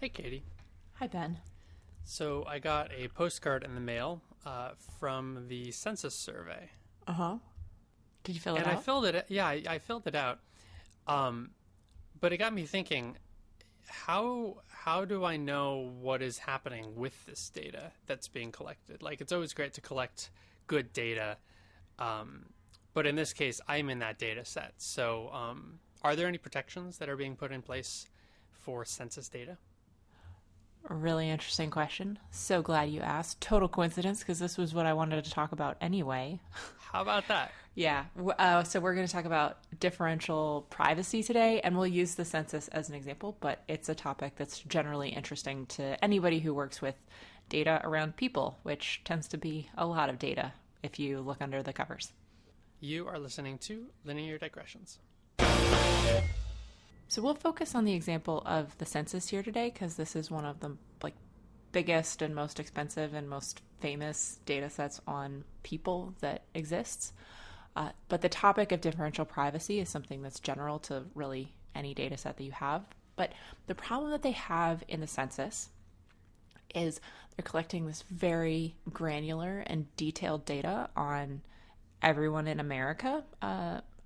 Hey, Katie. Hi, Ben. So I got a postcard in the mail from the census survey, Uh-huh. Did you fill it and I out? filled it. Yeah, I filled it out. Um, but it got me thinking: how do I know what is happening with this data that's being collected? Like, it's always great to collect good data, um, but in this case, I'm in that data set. So, are there any protections that are being put in place for census data? A really interesting question. So glad you asked. Total coincidence, because this was what I wanted to talk about anyway. How about that? Yeah. So we're going to talk about differential privacy today, and we'll use the census as an example, but it's a topic that's generally interesting to anybody who works with data around people, which tends to be a lot of data if you look under the covers. You are listening to Linear Digressions. So we'll focus on the example of the census here today because this is one of the biggest and most expensive and most famous data sets on people that exists. But the topic of differential privacy is something that's general to really any data set that you have. But the problem that they have in the census is they're collecting this very granular and detailed data on everyone in America,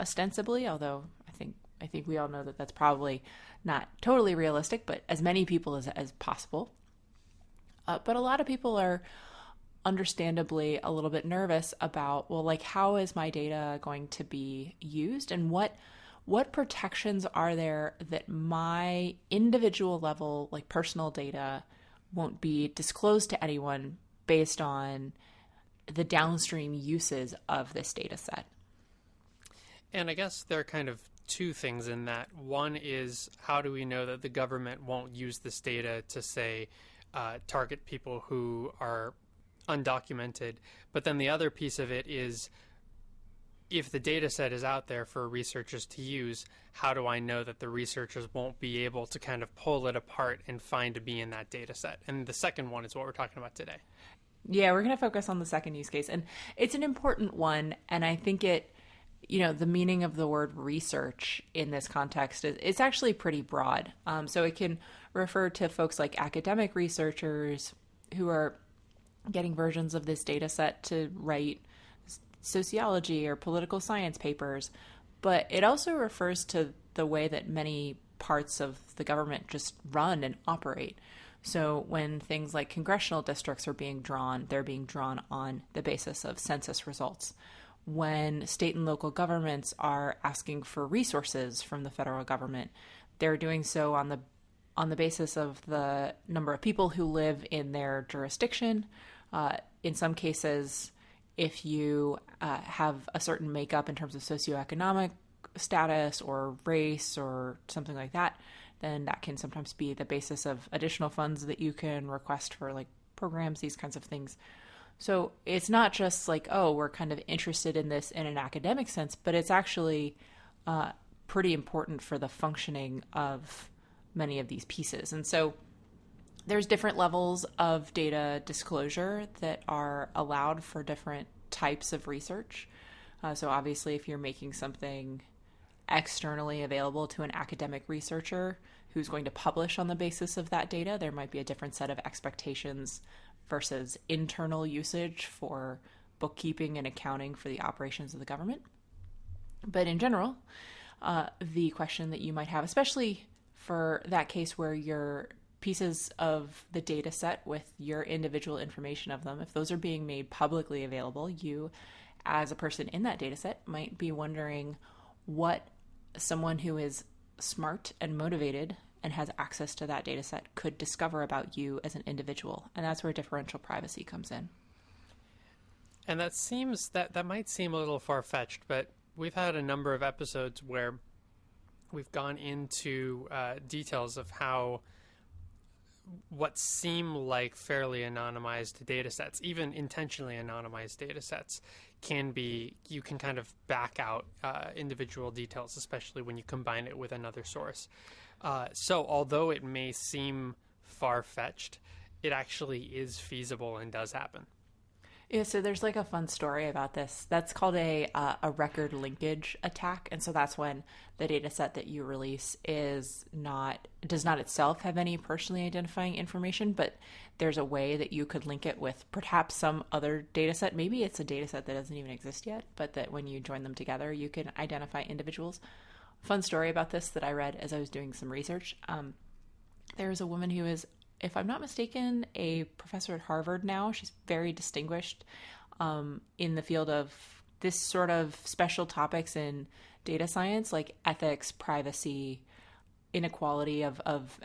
ostensibly, although I think we all know that that's probably not totally realistic, but as many people as possible. But a lot of people are understandably a little bit nervous about, well, like, how is my data going to be used, and what protections are there that my individual level, like personal data, won't be disclosed to anyone based on the downstream uses of this data set. And I guess there are kind of two things in that. One is, how do we know that the government won't use this data to, say, target people who are undocumented? But then the other piece of it is, if the data set is out there for researchers to use, how do I know that the researchers won't be able to kind of pull it apart and find to be in that data set? And the second one is what we're talking about today. Yeah, we're going to focus on the second use case. And it's an important one. And I think the meaning of the word research in this context is it's actually pretty broad. So it can refer to folks like academic researchers who are getting versions of this data set to write sociology or political science papers. But it also refers to the way that many parts of the government just run and operate. So when things like congressional districts are being drawn, they're being drawn on the basis of census results. When state and local governments are asking for resources from the federal government, they're doing so on the basis of the number of people who live in their jurisdiction. In some cases, if you have a certain makeup in terms of socioeconomic status or race or something like that, then that can sometimes be the basis of additional funds that you can request for, like, programs, these kinds of things. So it's not just like, oh, we're kind of interested in this in an academic sense, but it's actually pretty important for the functioning of many of these pieces. And so there's different levels of data disclosure that are allowed for different types of research. So obviously, if you're making something externally available to an academic researcher who's going to publish on the basis of that data, there might be a different set of expectations versus internal usage for bookkeeping and accounting for the operations of the government. But in general, the question that you might have, especially for that case where your pieces of the data set with your individual information of them, if those are being made publicly available, you as a person in that data set might be wondering what someone who is smart and motivated and has access to that data set could discover about you as an individual. And that's where differential privacy comes in. And that might seem a little far-fetched, but we've had a number of episodes where we've gone into details of how what seem like fairly anonymized data sets, even intentionally anonymized data sets, you can kind of back out individual details, especially when you combine it with another source. So although it may seem far-fetched, it actually is feasible and does happen. Yeah, so there's like a fun story about this. That's called a record linkage attack, and so that's when the data set that you release does not itself have any personally identifying information, but there's a way that you could link it with perhaps some other data set. Maybe it's a data set that doesn't even exist yet, but that when you join them together, you can identify individuals. Fun story about this that I read as I was doing some research. There is a woman who is, if I'm not mistaken, a professor at Harvard now. She's very distinguished in the field of this sort of special topics in data science, like ethics, privacy, inequality of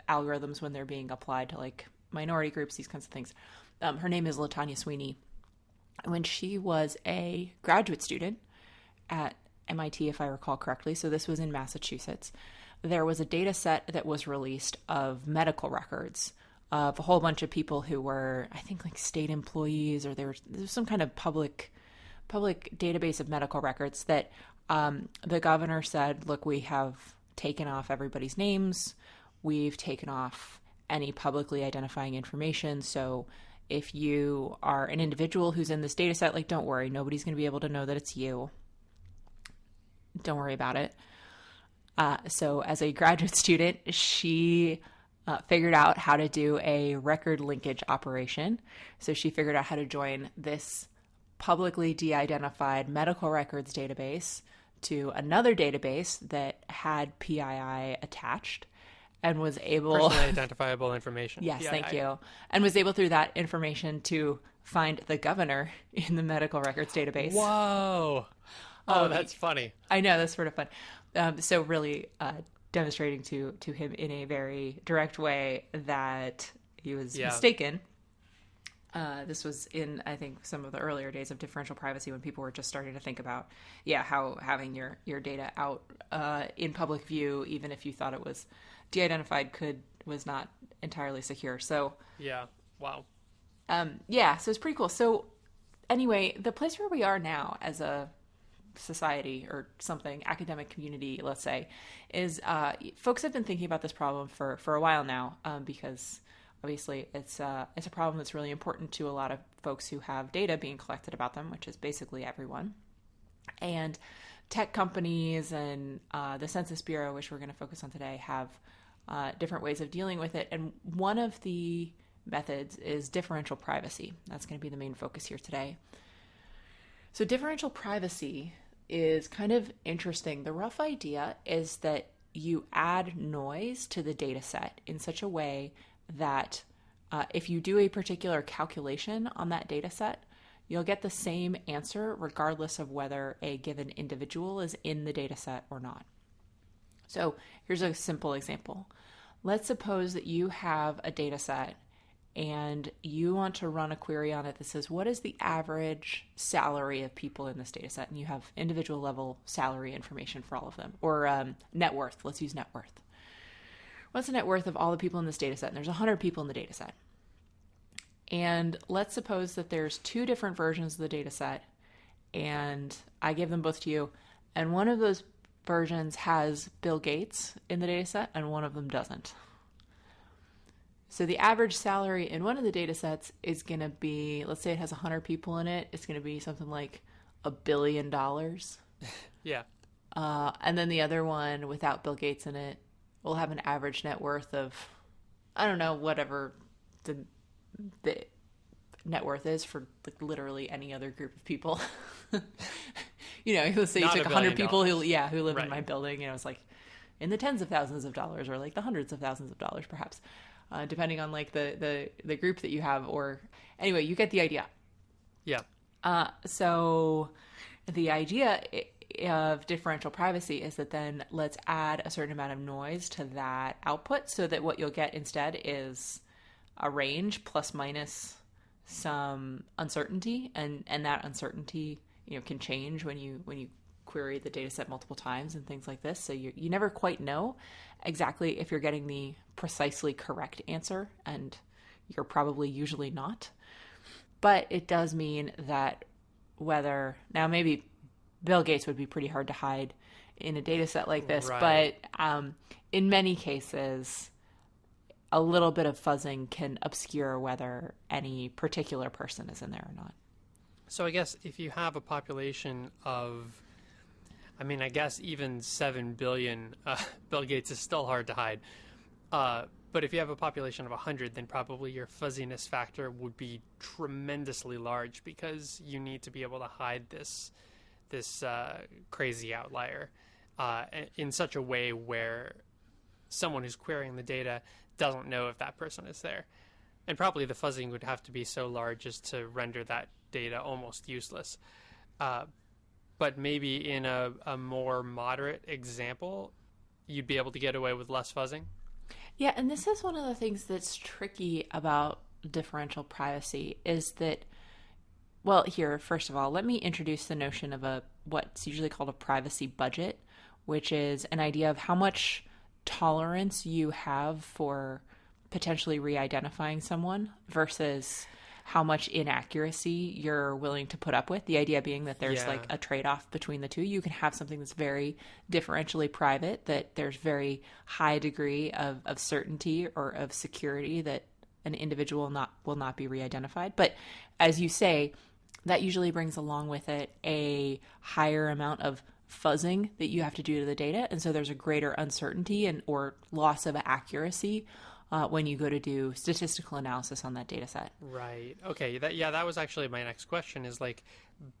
algorithms when they're being applied to like minority groups, these kinds of things. Her name is LaTanya Sweeney. When she was a graduate student at MIT, if I recall correctly, so this was in Massachusetts, there was a data set that was released of medical records of a whole bunch of people who were, I think, like state employees, or there was some kind of public database of medical records that the governor said, look, we have taken off everybody's names. We've taken off any publicly identifying information. So if you are an individual who's in this data set, like, don't worry, nobody's going to be able to know that it's you. Don't worry about it. So as a graduate student, she figured out how to do a record linkage operation. So she figured out how to join this publicly de-identified medical records database to another database that had PII attached and was able... Personally identifiable information. Yes, PII. Thank you. And was able through that information to find the governor in the medical records database. Whoa. Oh, that's funny. I know, that's sort of fun. So really demonstrating to him in a very direct way that he was mistaken. This was in, I think, some of the earlier days of differential privacy when people were just starting to think about, how having your data out in public view, even if you thought it was de-identified, was not entirely secure. So yeah, wow. So it's pretty cool. So anyway, the place where we are now as a society or something, academic community, let's say, is folks have been thinking about this problem for a while now, because obviously it's a problem that's really important to a lot of folks who have data being collected about them, which is basically everyone. And tech companies and the Census Bureau, which we're going to focus on today, have different ways of dealing with it. And one of the methods is differential privacy. That's going to be the main focus here today. So differential privacy is kind of interesting. The rough idea is that you add noise to the data set in such a way that if you do a particular calculation on that data set, you'll get the same answer regardless of whether a given individual is in the data set or not. So here's a simple example. Let's suppose that you have a data set and you want to run a query on it that says, what is the average salary of people in this data set? And you have individual level salary information for all of them. Or net worth. Let's use net worth. What's the net worth of all the people in this data set? And there's 100 people in the data set. And let's suppose that there's two different versions of the data set, and I give them both to you, and one of those versions has Bill Gates in the data set, and one of them doesn't. So the average salary in one of the data sets is going to be, let's say it has 100 people in it, it's going to be something like $1 billion. Yeah. And then the other one without Bill Gates in it will have an average net worth of, I don't know, whatever the net worth is for like literally any other group of people. Let's say you took 100 people who live in my building, it's like in the tens of thousands of dollars or like the hundreds of thousands of dollars perhaps. Depending on like the group that you have, or anyway, you get the idea. Yeah. So the idea of differential privacy is that then let's add a certain amount of noise to that output so that what you'll get instead is a range plus minus some uncertainty, and that uncertainty can change when you query the data set multiple times and things like this. So you never quite know exactly if you're getting the precisely correct answer, and you're probably usually not. But it does mean that now maybe Bill Gates would be pretty hard to hide in a data set like this, right. But in many cases, a little bit of fuzzing can obscure whether any particular person is in there or not. So I guess if you have a population of, I mean, I guess even 7 billion, Bill Gates is still hard to hide. But if you have a population of 100, then probably your fuzziness factor would be tremendously large because you need to be able to hide this crazy outlier in such a way where someone who's querying the data doesn't know if that person is there. And probably the fuzzing would have to be so large as to render that data almost useless. But maybe in a more moderate example, you'd be able to get away with less fuzzing. Yeah, and this is one of the things that's tricky about differential privacy is that, well, here, first of all, let me introduce the notion of what's usually called a privacy budget, which is an idea of how much tolerance you have for potentially re-identifying someone versus how much inaccuracy you're willing to put up with. The idea being that there's like a trade-off between the two. You can have something that's very differentially private, that there's very high degree of certainty or of security that an individual will not be re-identified. But as you say, that usually brings along with it a higher amount of fuzzing that you have to do to the data. And so there's a greater uncertainty or loss of accuracy when you go to do statistical analysis on that data set. Right. Okay. That was actually my next question is like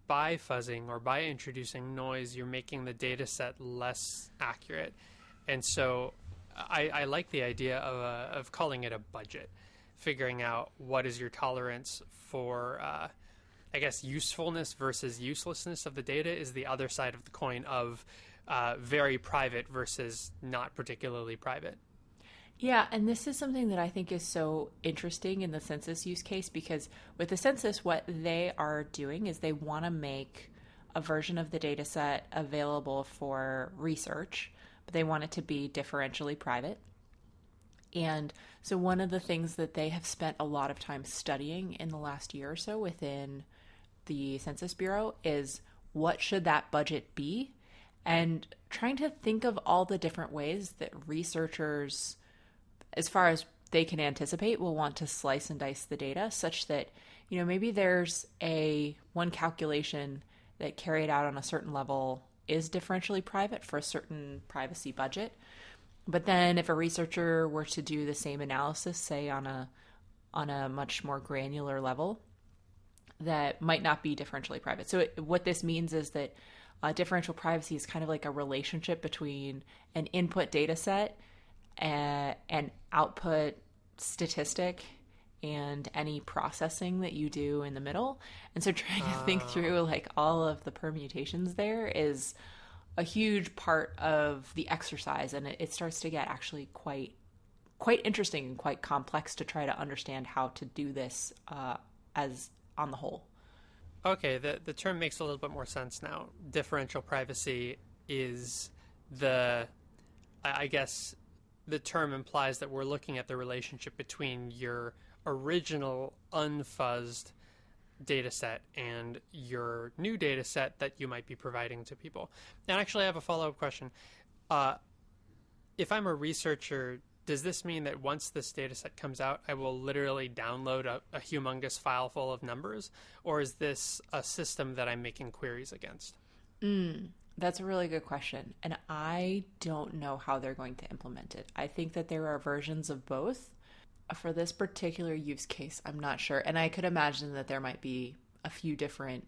by fuzzing or by introducing noise, you're making the data set less accurate. And so I like the idea of calling it a budget, figuring out what is your tolerance for, I guess, usefulness versus uselessness of the data is the other side of the coin of very private versus not particularly private. Yeah, and this is something that I think is so interesting in the census use case because with the census, what they are doing is they want to make a version of the data set available for research, but they want it to be differentially private. And so one of the things that they have spent a lot of time studying in the last year or so within the Census Bureau is what should that budget be? And trying to think of all the different ways that researchers, as far as they can anticipate, will want to slice and dice the data such that, maybe there's one calculation that carried out on a certain level is differentially private for a certain privacy budget. But then if a researcher were to do the same analysis, say on a much more granular level, that might not be differentially private. So what this means is that differential privacy is kind of like a relationship between an input data set, an output statistic, and any processing that you do in the middle. And so trying to think through like all of the permutations there is a huge part of the exercise, and it starts to get actually quite interesting and quite complex to try to understand how to do this as on the whole. Okay, the term makes a little bit more sense now. Differential privacy is I guess the term implies that we're looking at the relationship between your original unfuzzed data set and your new data set that you might be providing to people. And actually, I have a follow-up question. If I'm a researcher, does this mean that once this data set comes out, I will literally download a humongous file full of numbers? Or is this a system that I'm making queries against? That's a really good question. And I don't know how they're going to implement it. I think that there are versions of both. For this particular use case, I'm not sure. And I could imagine that there might be a few different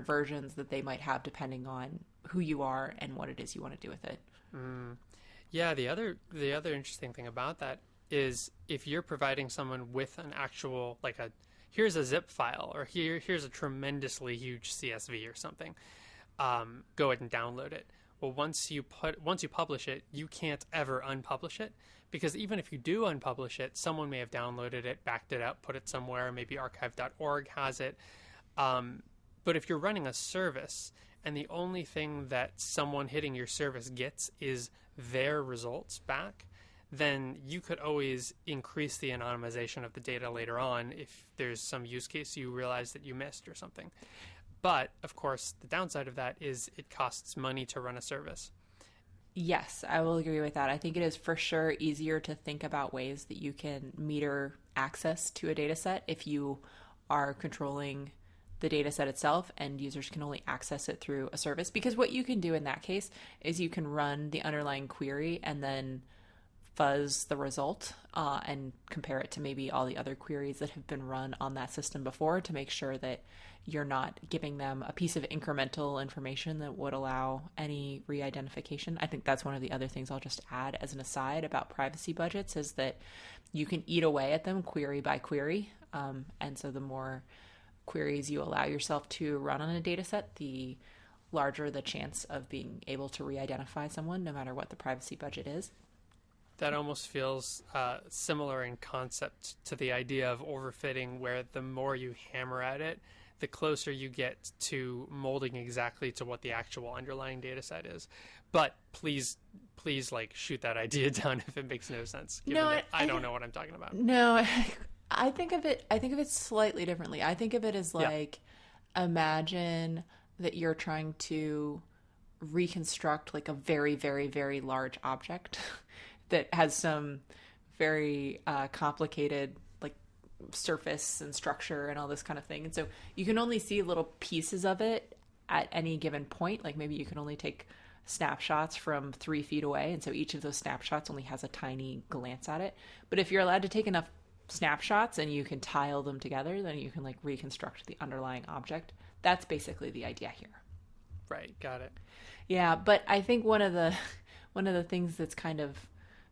versions that they might have depending on who you are and what it is you want to do with it. Yeah, the other interesting thing about that is if you're providing someone with an actual, here's a zip file, or here's a tremendously huge CSV or something, go ahead and download it. Well, once you publish it, you can't ever unpublish it, because even if you do unpublish it, someone may have downloaded it, backed it up, put it somewhere, maybe archive.org has it. But if you're running a service and the only thing that someone hitting your service gets is their results back, then you could always increase the anonymization of the data later on if there's some use case you realize that you missed or something. But, of course, the downside of that is it costs money to run a service. Yes, I will agree with that. I think it is for sure easier to think about ways that you can meter access to a data set if you are controlling the data set itself, and users can only access it through a service. Because what you can do in that case is you can run the underlying query and then fuzz the result and compare it to maybe all the other queries that have been run on that system before to make sure that you're not giving them a piece of incremental information that would allow any re-identification. I think that's one of the other things I'll just add as an aside about privacy budgets is that you can eat away at them query by query. And so the more queries you allow yourself to run on a data set, the larger the chance of being able to re-identify someone, no matter what the privacy budget is. That almost feels similar in concept to the idea of overfitting, where the more you hammer at it, the closer you get to molding exactly to what the actual underlying data set is. But please like shoot that idea down if it makes no sense. I don't know what I'm talking about. No, I think of it slightly differently. I think of it as like, imagine that you're trying to reconstruct like a very, very, very large object that has some very complicated like surface and structure and all this kind of thing. And so you can only see little pieces of it at any given point. Like maybe you can only take snapshots from 3 feet away. And so each of those snapshots only has a tiny glance at it. But if you're allowed to take enough snapshots and you can tile them together, then you can like reconstruct the underlying object. That's basically the idea here. Right. Got it. Yeah. But I think one of the things that's kind of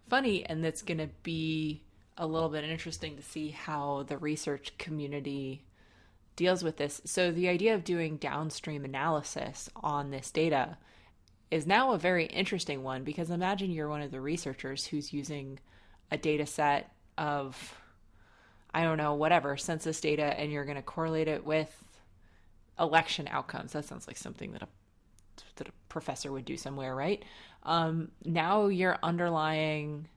funny and that's going to be a little bit interesting to see how the research community deals with this. So the idea of doing downstream analysis on this data is now a very interesting one, because imagine you're one of the researchers who's using a data set of, I don't know, whatever, census data, and you're going to correlate it with election outcomes. That sounds like something that a professor would do somewhere, right? Now your underlying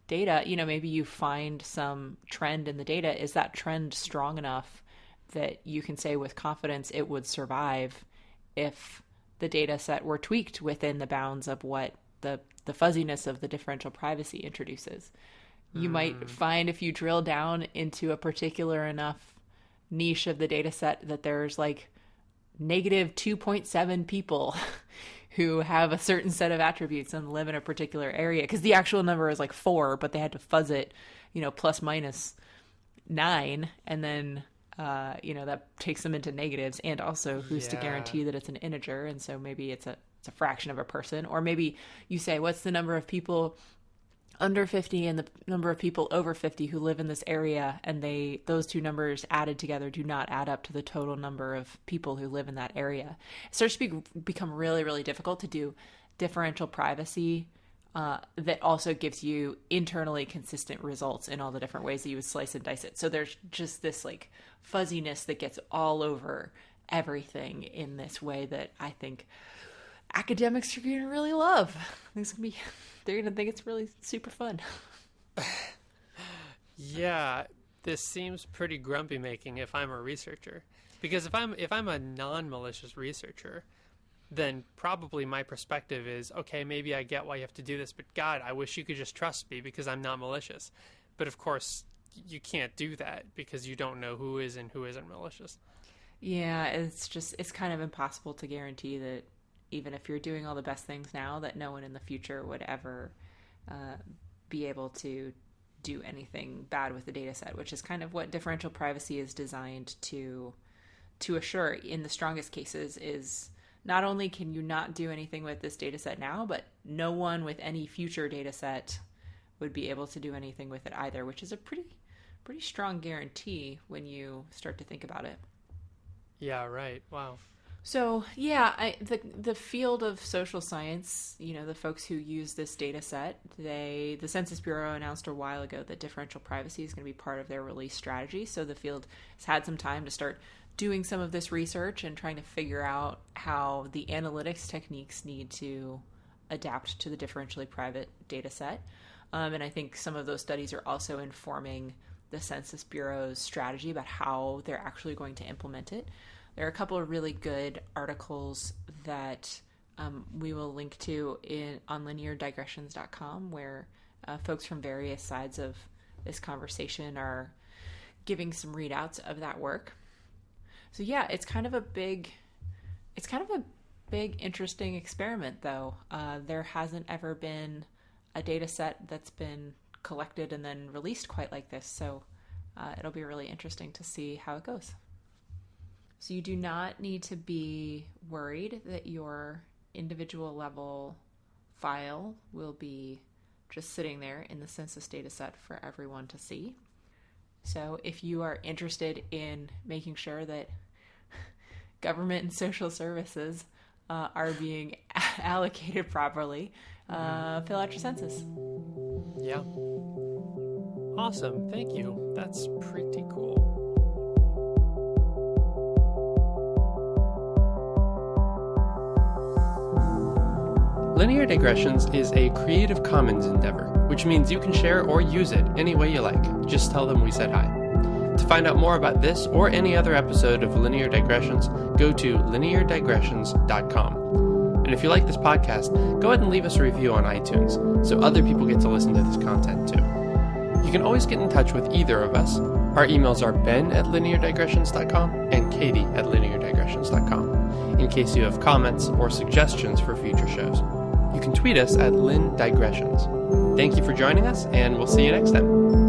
data, maybe you find some trend in the data. Is that trend strong enough that you can say with confidence it would survive if the data set were tweaked within the bounds of what the fuzziness of the differential privacy introduces? You might find, if you drill down into a particular enough niche of the data set, that there's like negative 2.7 people who have a certain set of attributes and live in a particular area, because the actual number is like 4, but they had to fuzz it, plus minus 9, and then that takes them into negatives. And also, who's to guarantee that it's an integer? And so maybe it's a fraction of a person. Or maybe you say, what's the number of people under 50 and the number of people over 50 who live in this area, and those two numbers added together do not add up to the total number of people who live in that area. It starts to become really, really difficult to do differential privacy that also gives you internally consistent results in all the different ways that you would slice and dice it. So there's just this like fuzziness that gets all over everything in this way that I think academics are going to really love. They're going to think it's really super fun. Yeah, this seems pretty grumpy making if I'm a researcher. Because if I'm a non-malicious researcher, then probably my perspective is, okay, maybe I get why you have to do this, but God, I wish you could just trust me because I'm not malicious. But of course, you can't do that because you don't know who is and who isn't malicious. Yeah, it's kind of impossible to guarantee that even if you're doing all the best things now, that no one in the future would ever be able to do anything bad with the data set, which is kind of what differential privacy is designed to assure in the strongest cases. Is not only can you not do anything with this data set now, but no one with any future data set would be able to do anything with it either, which is a pretty strong guarantee when you start to think about it. Yeah, right. Wow. So yeah, the field of social science, the folks who use this data set, the Census Bureau announced a while ago that differential privacy is going to be part of their release strategy. So the field has had some time to start doing some of this research and trying to figure out how the analytics techniques need to adapt to the differentially private data set. And I think some of those studies are also informing the Census Bureau's strategy about how they're actually going to implement it. There are a couple of really good articles that we will link to on lineardigressions.com, where folks from various sides of this conversation are giving some readouts of that work. So yeah, it's kind of a big interesting experiment though. There hasn't ever been a data set that's been collected and then released quite like this. So it'll be really interesting to see how it goes. So you do not need to be worried that your individual level file will be just sitting there in the census data set for everyone to see. So if you are interested in making sure that government and social services are being allocated properly, fill out your census. Yeah. Awesome. Thank you. That's pretty cool. Linear Digressions is a Creative Commons endeavor, which means you can share or use it any way you like. Just tell them we said hi. To find out more about this or any other episode of Linear Digressions, go to lineardigressions.com. And if you like this podcast, go ahead and leave us a review on iTunes so other people get to listen to this content too. You can always get in touch with either of us. Our emails are ben@lineardigressions.com and katie@lineardigressions.com in case you have comments or suggestions for future shows. You can tweet us at lindigressions. Thank you for joining us, and we'll see you next time.